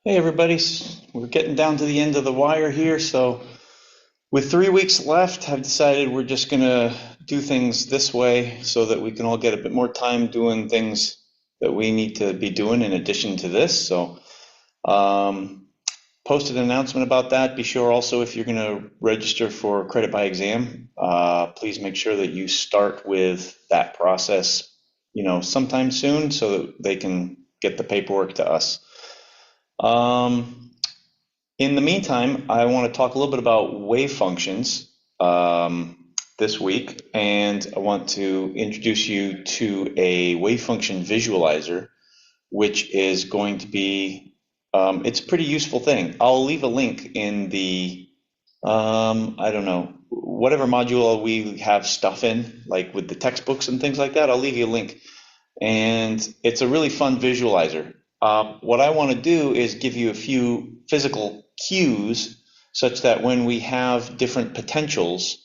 Hey everybody, we're getting down to the end of the wire here. So with 3 weeks left, I've decided we're just gonna do things this way so that we can all get a bit more time doing things that we need to be doing in addition to this. So posted an announcement about that. Be sure also if you're gonna register for credit by exam, please make sure that you start with that process, sometime soon so that they can get the paperwork to us. In the meantime, I want to talk a little bit about wave functions this week, and I want to introduce you to a wave function visualizer, which is going to be, it's a pretty useful thing. I'll leave a link in the, I don't know, whatever module we have stuff in, like with the textbooks and things like that, I'll leave you a link. And it's a really fun visualizer. What I want to do is give you a few physical cues such that when we have different potentials,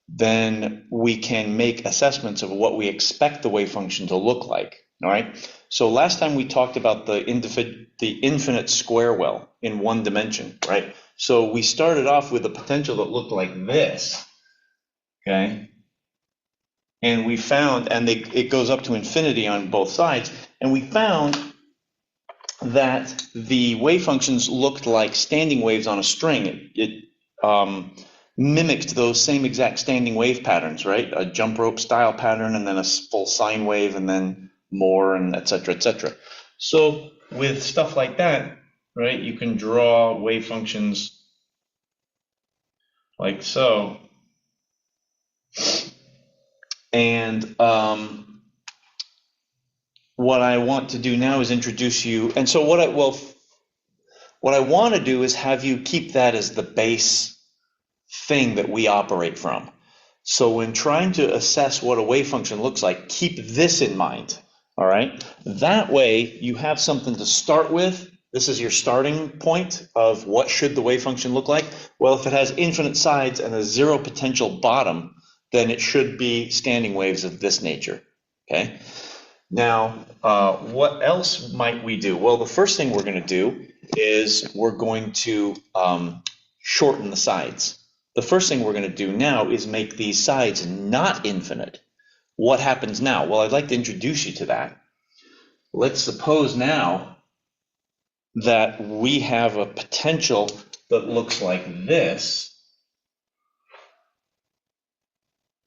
then we can make assessments of what we expect the wave function to look like. All right. So last time we talked about the infinite square well in one dimension, right? So we started off with a potential that looked like this. Okay. And we found, and it goes up to infinity on both sides, and we found that the wave functions looked like standing waves on a string. It mimicked those same exact standing wave patterns, right? A jump rope style pattern, and then a full sine wave, and then more, and et cetera, et cetera. So with stuff like that, right, you can draw wave functions like so. And what I want to do now is introduce you. And so what I want to do is have you keep that as the base thing that we operate from. So when trying to assess what a wave function looks like, keep this in mind. All right. That way you have something to start with. This is your starting point of what should the wave function look like. Well, if it has infinite sides and a zero potential bottom, then it should be standing waves of this nature. Okay. Now, what else might we do? Well, the first thing we're going to do is we're going to shorten the sides. The first thing we're going to do now is make these sides not infinite. What happens now? Well, I'd like to introduce you to that. Let's suppose now that we have a potential that looks like this.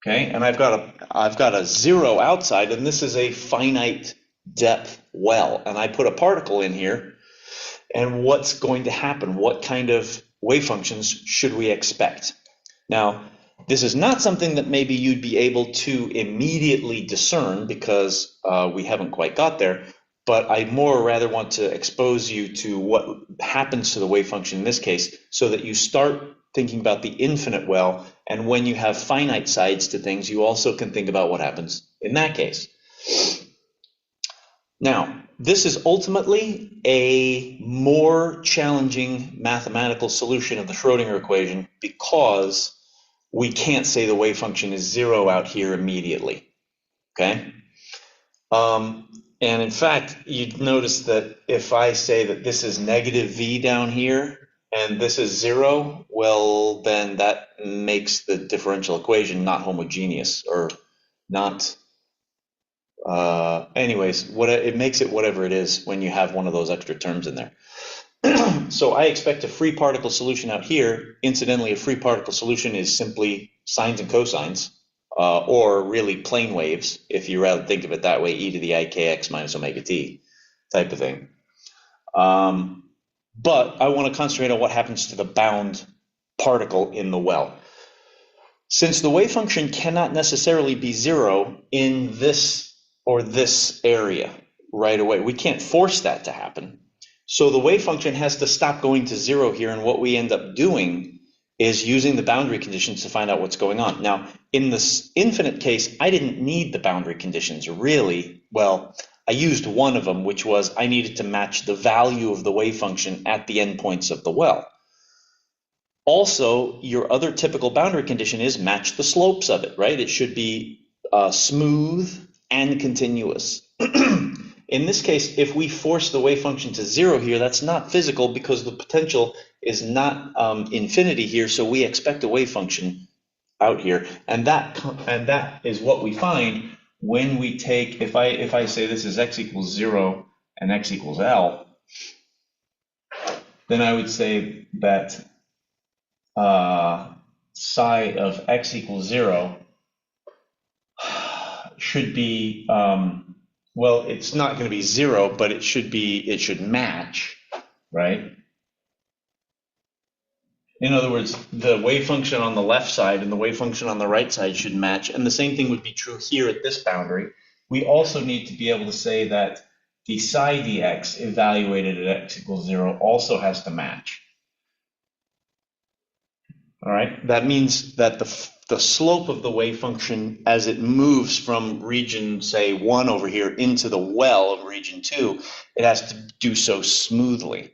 Okay, and I've got a zero outside, and this is a finite depth well, and I put a particle in here, and what's going to happen? What kind of wave functions should we expect? Now, this is not something that maybe you'd be able to immediately discern because we haven't quite got there, but I more rather want to expose you to what happens to the wave function in this case so that you start thinking about the infinite well, and when you have finite sides to things, you also can think about what happens in that case. Now, this is ultimately a more challenging mathematical solution of the Schrodinger equation because we can't say the wave function is zero out here immediately, okay? And in fact, you'd notice that if I say that this is negative v down here, and this is zero, well, then that makes the differential equation not homogeneous or not. Anyways, it makes it whatever it is when you have one of those extra terms in there. So I expect a free particle solution out here. Incidentally, a free particle solution is simply sines and cosines, or really plane waves, if you rather think of it that way, e to the ikx minus omega t type of thing. But I want to concentrate on what happens to the bound particle in the well. Since the wave function cannot necessarily be zero in this or this area right away, we can't force that to happen. So the wave function has to stop going to zero here, and what we end up doing is using the boundary conditions to find out what's going on. Now, in this infinite case, I didn't need the boundary conditions really. Well, I used one of them, which was I needed to match the value of the wave function at the endpoints of the well. Also, your other typical boundary condition is match the slopes of it, right? It should be smooth and continuous. In this case, if we force the wave function to 0 here, that's not physical because the potential is not infinity here, so we expect a wave function out here, and that is what we find when we take, if I say this is x equals 0 and x equals L, then I would say that psi of x equals 0 should be, well, it's not going to be 0, but it should match, right? In other words, the wave function on the left side and the wave function on the right side should match, and the same thing would be true here at this boundary. We also need to be able to say that the psi dx evaluated at x equals 0 also has to match. All right, that means that the slope of the wave function as it moves from region, say, 1 over here into the well of region 2, it has to do so smoothly.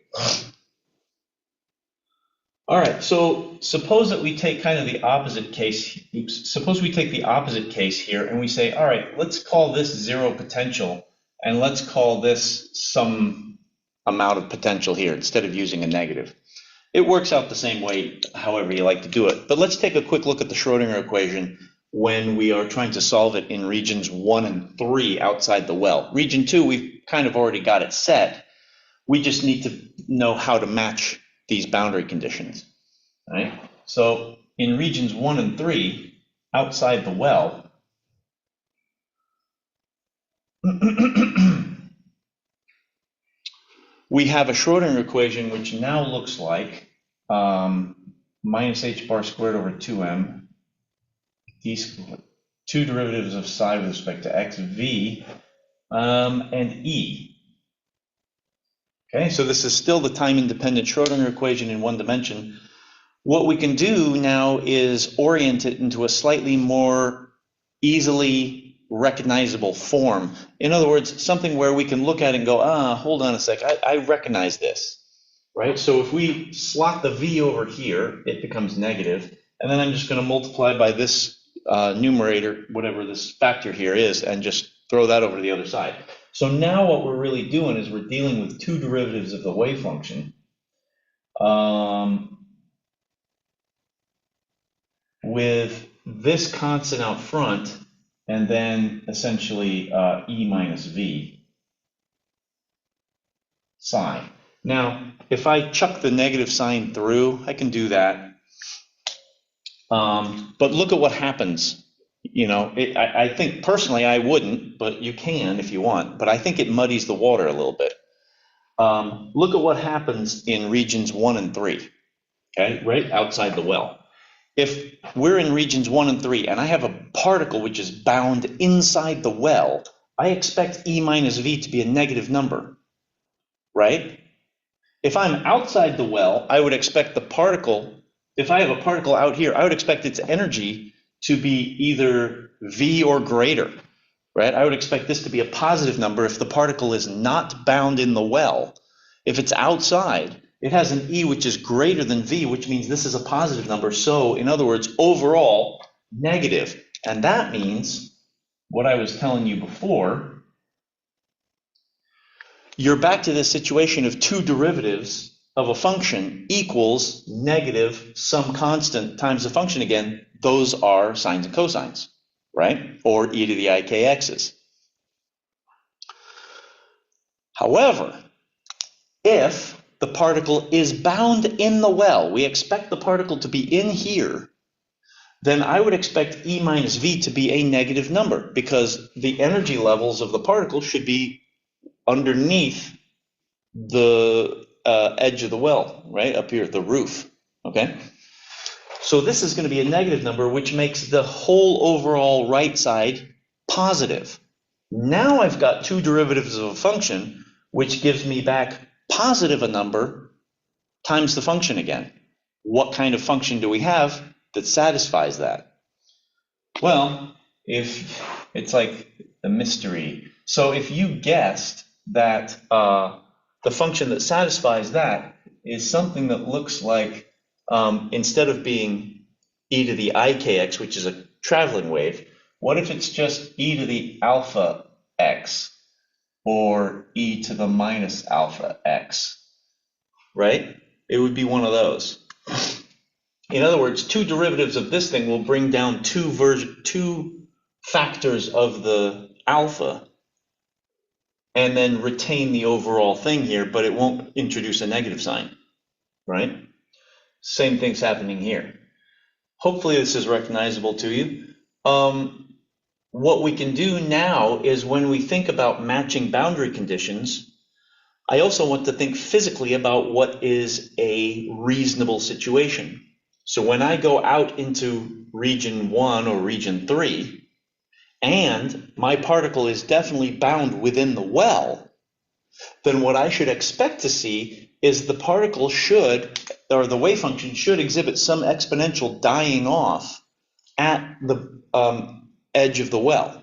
All right, so suppose that we take kind of the opposite case. Suppose we take the opposite case here and we say, all right, let's call this 0 potential and let's call this some amount of potential here instead of using a negative. It works out the same way, however you like to do it. But let's take a quick look at the Schrodinger equation when we are trying to solve it in regions 1 and 3 outside the well. Region 2, we've kind of already got it set. We just need to know how to match these boundary conditions. Right? So in regions 1 and 3, outside the well, we have a Schrodinger equation which now looks like minus h bar squared over 2m, these two derivatives of psi with respect to x, v, and e. Okay, so this is still the time-independent Schrodinger equation in one dimension. What we can do now is orient it into a slightly more easily recognizable form. In other words, something where we can look at it and go, hold on a sec, I recognize this, right? So if we slot the v over here, it becomes negative, and then I'm just going to multiply by this numerator, whatever this factor here is, and just throw that over to the other side. So now what we're really doing is we're dealing with two derivatives of the wave function. With this constant out front, and then essentially e minus v psi. Now, if I chuck the negative sign through, I can do that. But look at what happens. You know, I think personally I wouldn't, but you can if you want. But I think it muddies the water a little bit. Look at what happens in regions 1 and 3, okay, right outside the well. If we're in regions 1 and 3 and I have a particle which is bound inside the well, I expect E minus V to be a negative number, right? If I'm outside the well, I would expect the particle, if I have a particle out here, I would expect its energy to be either V or greater, right? I would expect this to be a positive number if the particle is not bound in the well. If it's outside, it has an E which is greater than V, which means this is a positive number. So in other words, overall, negative. And that means what I was telling you before, you're back to this situation of two derivatives of a function equals negative some constant times the function again. Those are sines and cosines, right? Or e to the I kx's. However, if the particle is bound in the well, we expect the particle to be in here, then I would expect E minus V to be a negative number because the energy levels of the particle should be underneath the edge of the well, right up here, the roof, okay? So this is going to be a negative number, which makes the whole overall right side positive. Now I've got two derivatives of a function, which gives me back positive a number times the function again. What kind of function do we have that satisfies that? Well, if it's like a mystery. So if you guessed that the function that satisfies that is something that looks like, instead of being e to the I kx, which is a traveling wave, what if it's just e to the alpha x? or e to the minus alpha x, right? It would be one of those. In other words, two derivatives of this thing will bring down two factors of the alpha and then retain the overall thing here, but it won't introduce a negative sign, right? Same thing's happening here. Hopefully this is recognizable to you. What we can do now is when we think about matching boundary conditions, I also want to think physically about what is a reasonable situation. So when I go out into region 1 or region 3, and my particle is definitely bound within the well, then what I should expect to see is the particle should, or the wave function should exhibit some exponential dying off at the edge of the well.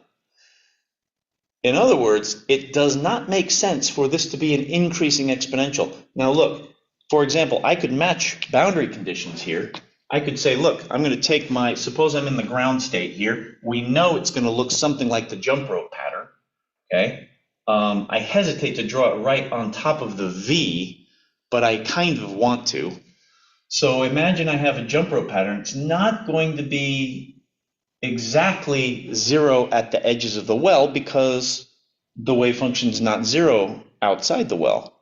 In other words, it does not make sense for this to be an increasing exponential. Now look, for example, I could match boundary conditions here. I could say, look, I'm going to take my, suppose I'm in the ground state here. We know it's going to look something like the jump rope pattern, okay? I hesitate to draw it right on top of the V, but I kind of want to. So imagine I have a jump rope pattern. It's not going to be exactly zero at the edges of the well because the wave function is not zero outside the well.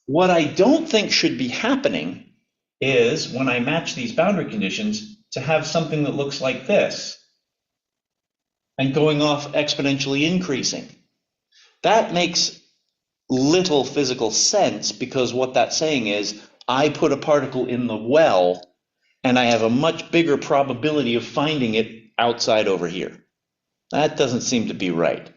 What I don't think should be happening is when I match these boundary conditions to have something that looks like this and going off exponentially increasing. That makes little physical sense because what that's saying is I put a particle in the well and I have a much bigger probability of finding it outside over here. That doesn't seem to be right.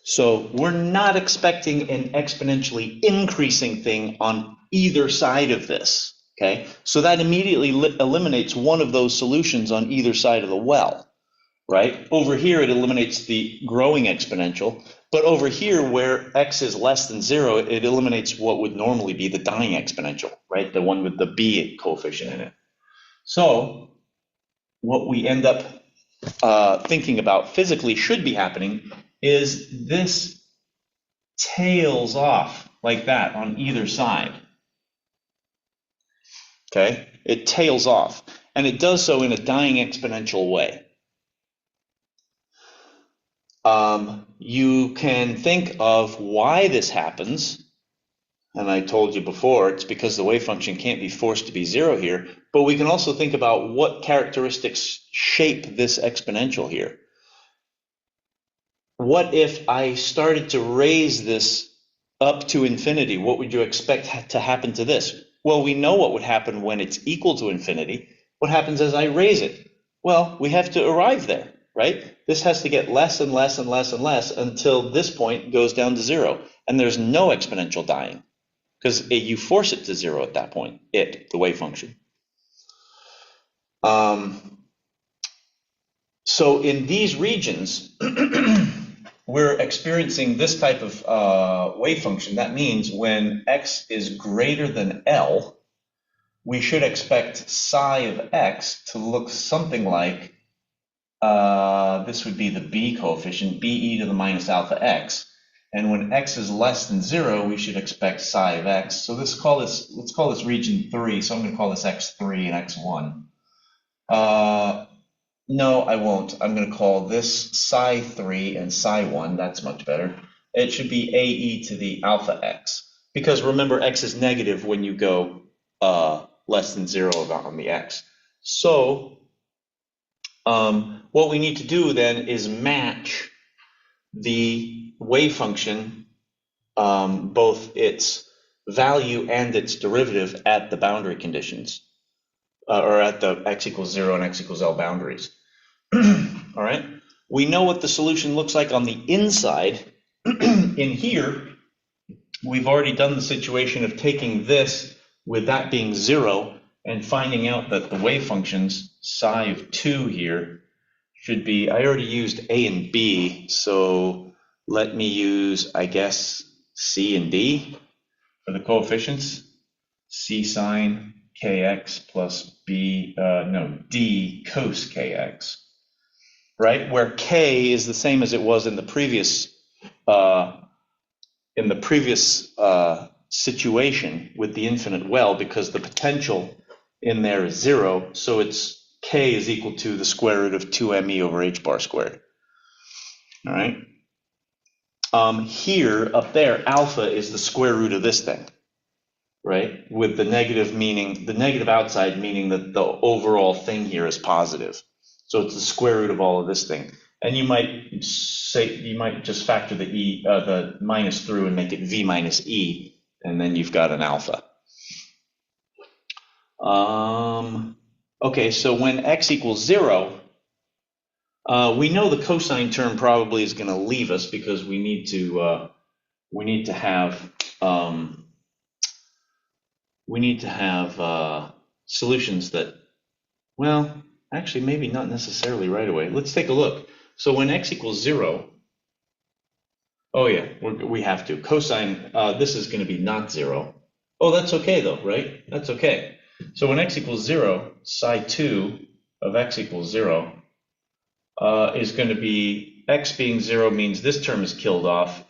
So we're not expecting an exponentially increasing thing on either side of this, okay? So that immediately eliminates one of those solutions on either side of the well, right? Over here, it eliminates the growing exponential, but over here, where x is less than 0, it eliminates what would normally be the dying exponential, right? The one with the b coefficient in it. So what we end up thinking about physically should be happening is this tails off like that on either side. Okay, it tails off, and it does so in a dying exponential way. You can think of why this happens, and I told you before, it's because the wave function can't be forced to be 0 here, but we can also think about what characteristics shape this exponential here. What if I started to raise this up to infinity? What would you expect to happen to this? Well, we know what would happen when it's equal to infinity. What happens as I raise it? Well, we have to arrive there, right? This has to get less and less and less and less until this point goes down to 0. And there's no exponential dying because you force it to 0 at that point, the wave function. So in these regions, we're experiencing this type of wave function. That means when x is greater than L, we should expect psi of x to look something like, this would be the b coefficient, be to the minus alpha x. And when x is less than 0, we should expect psi of x. So let's call this region 3. So I'm going to call this x3 and x1. No, I won't. I'm going to call this psi 3 and psi 1. That's much better. It should be ae to the alpha x. Because remember, x is negative when you go less than 0 on the x. So what we need to do then is match the wave function, both its value and its derivative at the boundary conditions, or at the x equals 0 and x equals L boundaries. All right, we know what the solution looks like on the inside. In here, we've already done the situation of taking this with that being 0 and finding out that the wave functions psi of 2 here should be, I already used a and b, so let me use, I guess, c and d for the coefficients. C sine kx plus d cos kx. Right, where k is the same as it was in the previous in the previous situation with the infinite well, because the potential in there is 0, so it's k is equal to the square root of 2me over h bar squared. All right. Here, up there, alpha is the square root of this thing, right? With the negative meaning, the negative outside meaning that the overall thing here is positive. So it's the square root of all of this thing. And you might say, you might just factor the minus through and make it v minus e, and then you've got an alpha. Okay, so when x equals 0, we know the cosine term probably is going to leave us because we need to have solutions that, well, actually maybe not necessarily right away. Let's take a look. So when x equals 0, oh yeah, we have to. Cosine, this is going to be not 0. Oh, that's okay though, right? That's okay. So when x equals 0, psi 2 of x equals 0 is going to be, x being 0 means this term is killed off,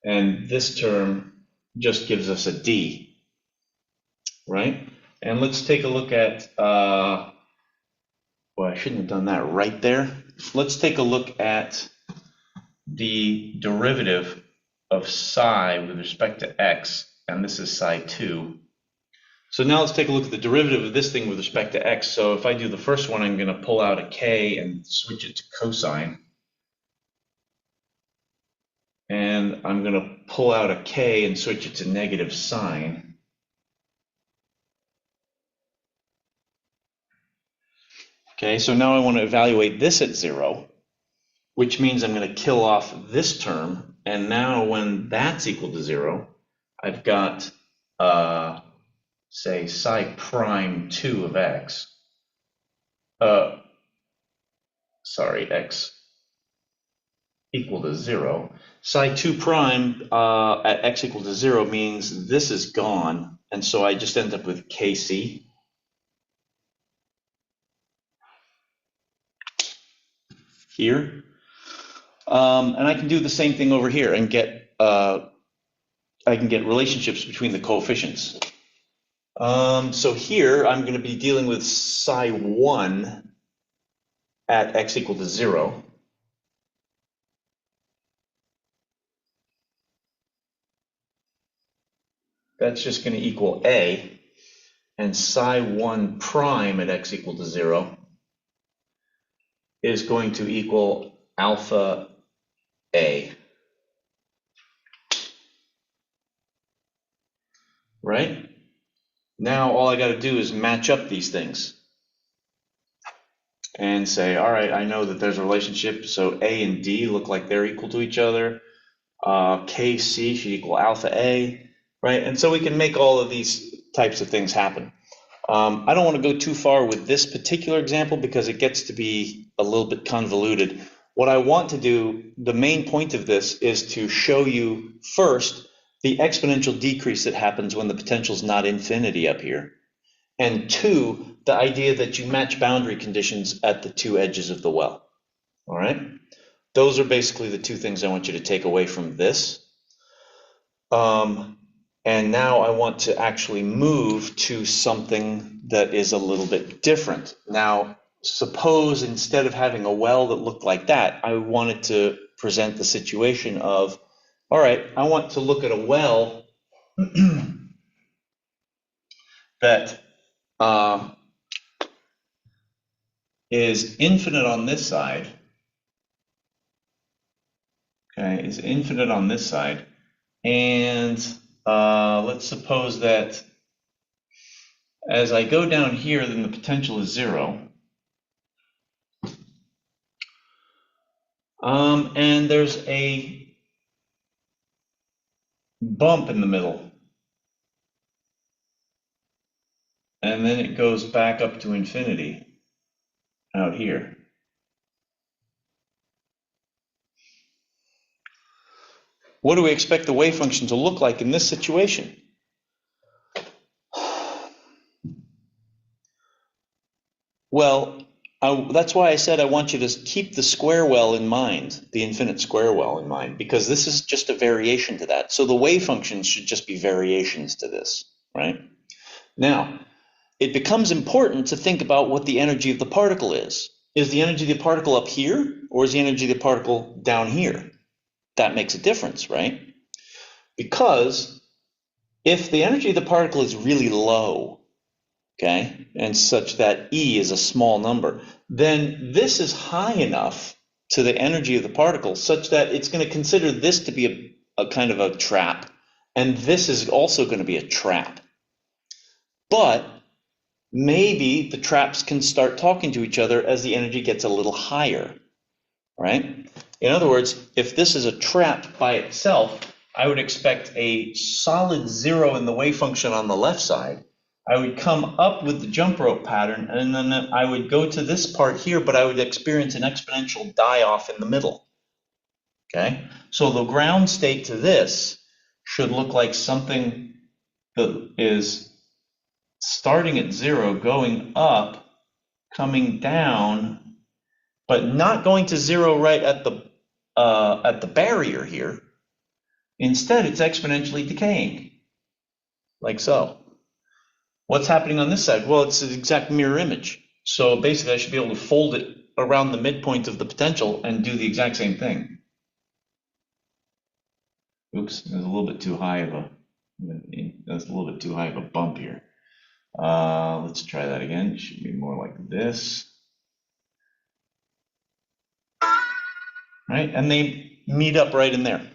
and this term just gives us a d, right? And let's take a look at, well, I shouldn't have done that right there. Let's take a look at the derivative of psi with respect to x, and this is psi 2. So now let's take a look at the derivative of this thing with respect to x. So if I do the first one, I'm going to pull out a k and switch it to cosine. And I'm going to pull out a k and switch it to negative sine. Okay, so now I want to evaluate this at 0, which means I'm going to kill off this term. And now when that's equal to 0, I've got, say, psi prime 2 of x. X equal to 0. Psi 2 prime at x equal to 0 means this is gone. And so I just end up with kc. Here. And I can do the same thing over here and get, I can get relationships between the coefficients. So here I'm going to be dealing with psi 1 at x equal to 0. That's just going to equal a. And psi 1 prime at x equal to 0 is going to equal alpha a. Right? Now all I got to do is match up these things and say, all right, I know that there's a relationship, so a and d look like they're equal to each other. Kc should equal alpha a, right? And so we can make all of these types of things happen. I don't want to go too far with this particular example because it gets to be a little bit convoluted. What I want to do, the main point of this is to show you first the exponential decrease that happens when the potential is not infinity up here. And 2, the idea that you match boundary conditions at the 2 edges of the well. All right? Those are basically the 2 things I want you to take away from this. And now I want to actually move to something that is a little bit different. Now, suppose instead of having a well that looked like that, I wanted to present the situation of, all right, I want to look at a well that is infinite on this side, okay, is infinite on this side, and let's suppose that as I go down here, then the potential is 0. And there's a bump in the middle. And then it goes back up to infinity out here. What do we expect the wave function to look like in this situation? Well, That's why I said I want you to keep the square well in mind, the infinite square well in mind, because this is just a variation to that. So the wave functions should just be variations to this, right? Now, it becomes important to think about what the energy of the particle is. Is the energy of the particle up here, or is the energy of the particle down here? That makes a difference, right? Because if the energy of the particle is really low, okay, and such that E is a small number, then this is high enough to the energy of the particle such that it's going to consider this to be a kind of a trap, and this is also going to be a trap. But maybe the traps can start talking to each other as the energy gets a little higher, right? In other words, if this is a trap by itself, I would expect a solid zero in the wave function on the left side. I would come up with the jump rope pattern, and then I would go to this part here, but I would experience an exponential die-off in the middle, okay? So the ground state to this should look like something that is starting at zero, going up, coming down, but not going to zero right at the barrier here. Instead, it's exponentially decaying, like so. What's happening on this side? Well, it's an exact mirror image. So basically, I should be able to fold it around the midpoint of the potential and do the exact same thing. Oops, there's a little bit too high of a bump here. Let's try that again. It should be more like this. Right? And they meet up right in there.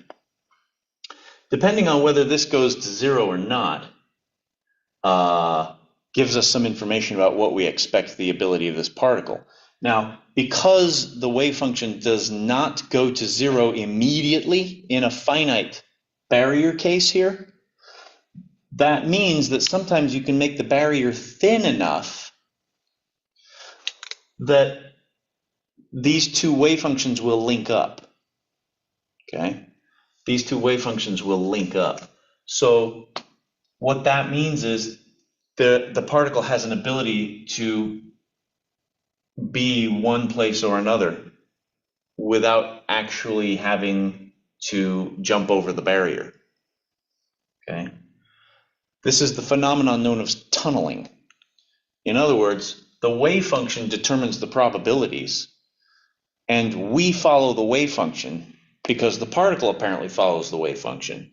Depending on whether this goes to zero or not, gives us some information about what we expect the ability of this particle. Now, because the wave function does not go to zero immediately in a finite barrier case here, that means that sometimes you can make the barrier thin enough that these two wave functions will link up. Okay? These two wave functions will link up. So what that means is the particle has an ability to be one place or another without actually having to jump over the barrier. Okay? This is the phenomenon known as tunneling. In other words, the wave function determines the probabilities, and we follow the wave function because the particle apparently follows the wave function.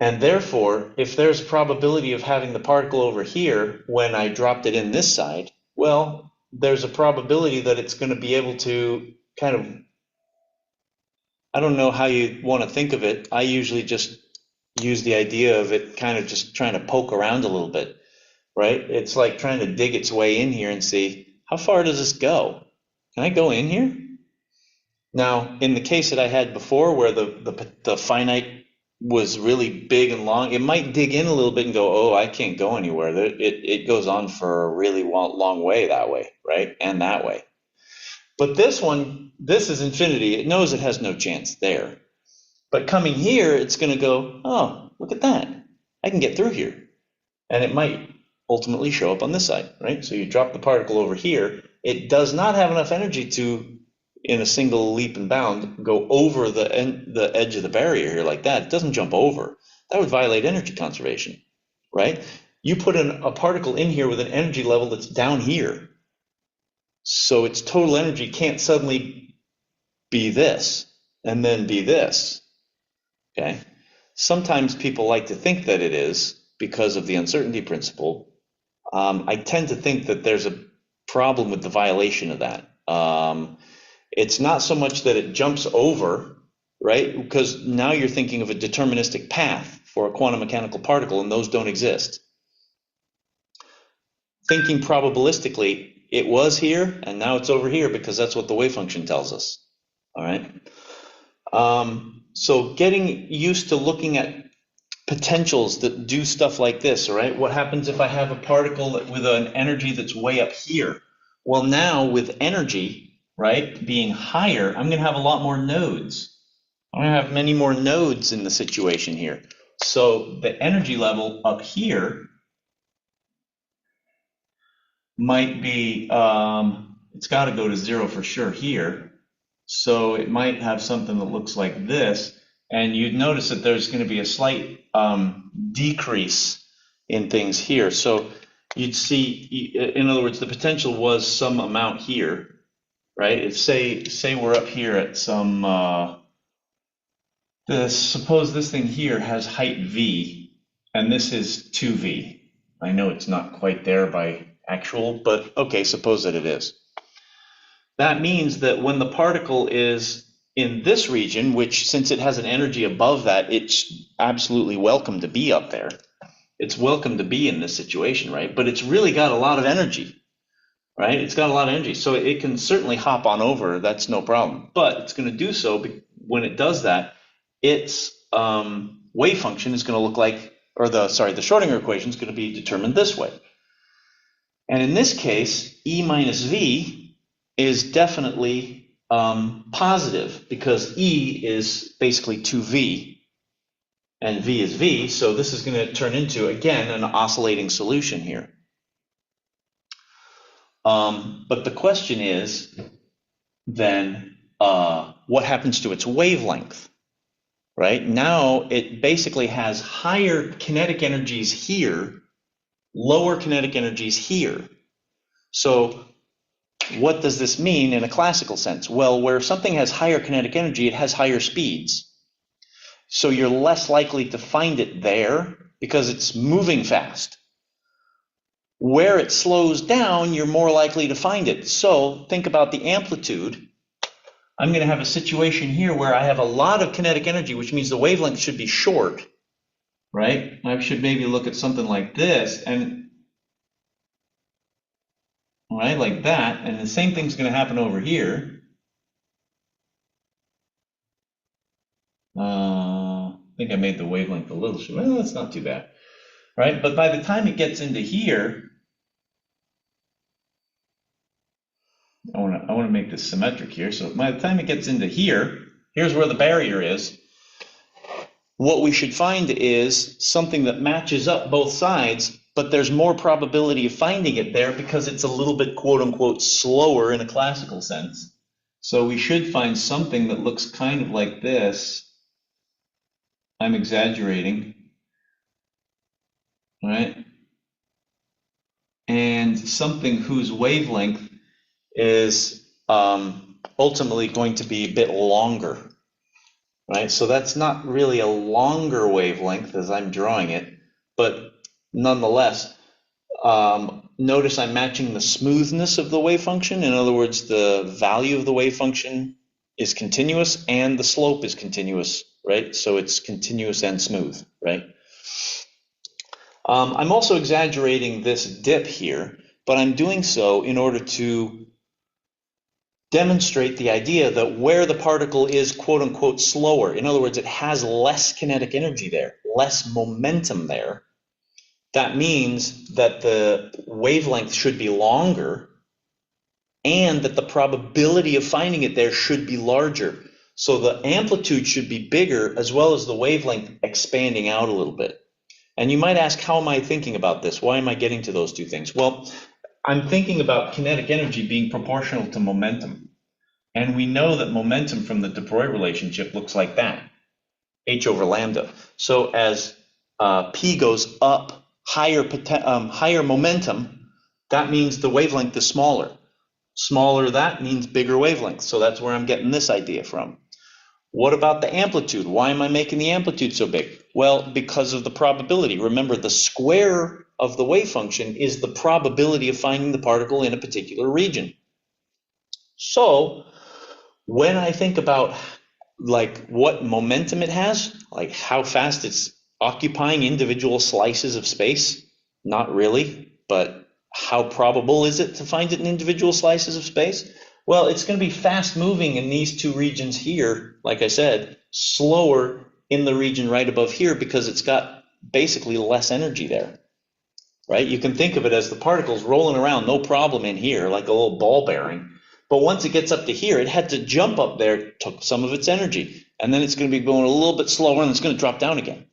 And therefore, if there's a probability of having the particle over here when I dropped it in this side, well, there's a probability that it's going to be able to kind of, I don't know how you want to think of it. I usually just use the idea of it kind of just trying to poke around a little bit, right? It's like trying to dig its way in here and see, how far does this go? Can I go in here? Now, in the case that I had before where the finite was really big and long, it might dig in a little bit and go, oh, I can't go anywhere. It goes on for a really long way that way, right? And that way. But this one, this is infinity. It knows it has no chance there. But coming here, it's going to go, oh, look at that. I can get through here. And it might ultimately show up on this side, right? So you drop the particle over here. It does not have enough energy to, in a single leap and bound, go over the edge of the barrier here like that. It doesn't jump over. That would violate energy conservation, right? You put a particle in here with an energy level that's down here. So its total energy can't suddenly be this and then be this, okay? Sometimes people like to think that it is because of the uncertainty principle. I tend to think that there's a problem with the violation of that. It's not so much that it jumps over, right? Because now you're thinking of a deterministic path for a quantum mechanical particle, and those don't exist. Thinking probabilistically, it was here, and now it's over here because that's what the wave function tells us, all right? So getting used to looking at potentials that do stuff like this, all right? What happens if I have a particle with an energy that's way up here? Well, now with energy, right, being higher, I'm going to have a lot more nodes. I'm going to have many more nodes in the situation here. So the energy level up here might be, it's got to go to 0 for sure here. So it might have something that looks like this. And you'd notice that there's going to be a slight decrease in things here. So you'd see, in other words, the potential was some amount here, right? If say we're up here at some, suppose this thing here has height V, and this is 2V. I know it's not quite there by actual, but okay, suppose that it is. That means that when the particle is in this region, which since it has an energy above that, it's absolutely welcome to be up there. It's welcome to be in this situation, right? But it's really got a lot of energy, right? It's got a lot of energy. So it can certainly hop on over, that's no problem. But it's going to do so when it does that, its wave function is going to look like, or the Schrodinger equation is going to be determined this way. And in this case, E minus V is definitely positive because E is basically 2V and V is V. So this is going to turn into, again, an oscillating solution here. But the question is then, what happens to its wavelength? Right? Now it basically has higher kinetic energies here, lower kinetic energies here. So what does this mean in a classical sense? Well, where something has higher kinetic energy, it has higher speeds. So you're less likely to find it there because it's moving fast. Where it slows down, you're more likely to find it. So think about the amplitude. I'm going to have a situation here where I have a lot of kinetic energy, which means the wavelength should be short, right? I should maybe look at something like this, and right, like that, and the same thing's going to happen over here. I think I made the wavelength a little short. Well, that's not too bad, right? But by the time it gets into here, I want to make this symmetric here. So by the time it gets into here, here's where the barrier is. What we should find is something that matches up both sides, but there's more probability of finding it there because it's a little bit quote unquote slower in a classical sense. So we should find something that looks kind of like this. I'm exaggerating, right? And something whose wavelength is ultimately going to be a bit longer, right? So that's not really a longer wavelength as I'm drawing it, but nonetheless, notice I'm matching the smoothness of the wave function. In other words, the value of the wave function is continuous and the slope is continuous, right? So it's continuous and smooth, right? I'm also exaggerating this dip here, but I'm doing so in order to demonstrate the idea that where the particle is quote unquote slower, in other words, it has less kinetic energy there, less momentum there, that means that the wavelength should be longer and that the probability of finding it there should be larger. So the amplitude should be bigger as well as the wavelength expanding out a little bit. And you might ask, how am I thinking about this? Why am I getting to those two things? Well, I'm thinking about kinetic energy being proportional to momentum. And we know that momentum from the de Broglie relationship looks like that, h over lambda. So as p goes up, higher momentum, that means the wavelength is smaller. Smaller, that means bigger wavelength. So that's where I'm getting this idea from. What about the amplitude? Why am I making the amplitude so big? Well, because of the probability. Remember, the square of the wave function is the probability of finding the particle in a particular region. So when I think about like what momentum it has, like how fast it's occupying individual slices of space, not really, but how probable is it to find it in individual slices of space? Well, it's going to be fast moving in these two regions here, like I said, slower in the region right above here because it's got basically less energy there, right? You can think of it as the particles rolling around, no problem in here, like a little ball bearing. But once it gets up to here, it had to jump up there, took some of its energy, and then it's going to be going a little bit slower and it's going to drop down again.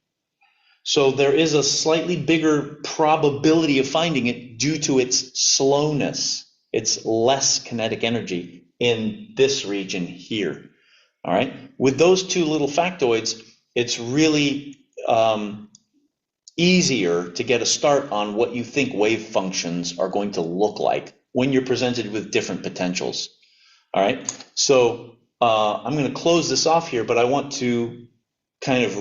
So there is a slightly bigger probability of finding it due to its slowness. It's less kinetic energy in this region here. All right. With those two little factoids, it's really easier to get a start on what you think wave functions are going to look like when you're presented with different potentials. All right. So I'm going to close this off here, but I want to kind of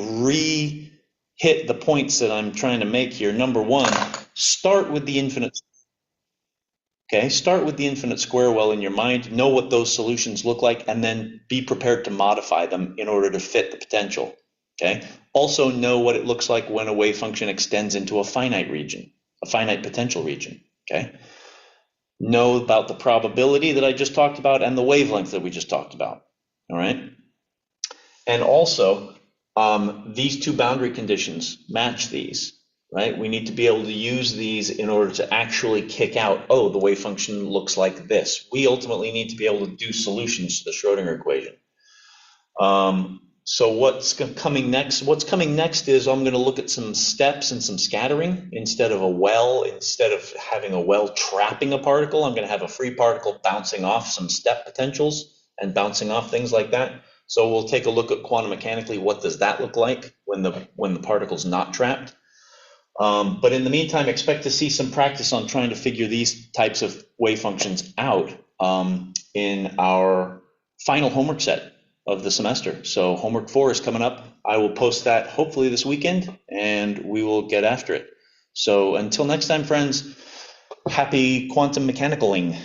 hit the points that I'm trying to make here. Number one, start with the infinite. Okay, start with the infinite square well in your mind, know what those solutions look like, and then be prepared to modify them in order to fit the potential. Okay, also know what it looks like when a wave function extends into a finite region, a finite potential region. Okay, know about the probability that I just talked about and the wavelength that we just talked about. All right, and also these two boundary conditions match these. Right? We need to be able to use these in order to actually kick out, oh, the wave function looks like this. We ultimately need to be able to do solutions to the Schrodinger equation. So what's coming next? What's coming next is I'm going to look at some steps and some scattering instead of a well. Instead of having a well trapping a particle, I'm going to have a free particle bouncing off some step potentials and bouncing off things like that. So we'll take a look at quantum mechanically. What does that look like when the particle's not trapped? But in the meantime, expect to see some practice on trying to figure these types of wave functions out in our final homework set of the semester. So homework 4 is coming up. I will post that hopefully this weekend, and we will get after it. So until next time, friends, happy quantum mechanicaling.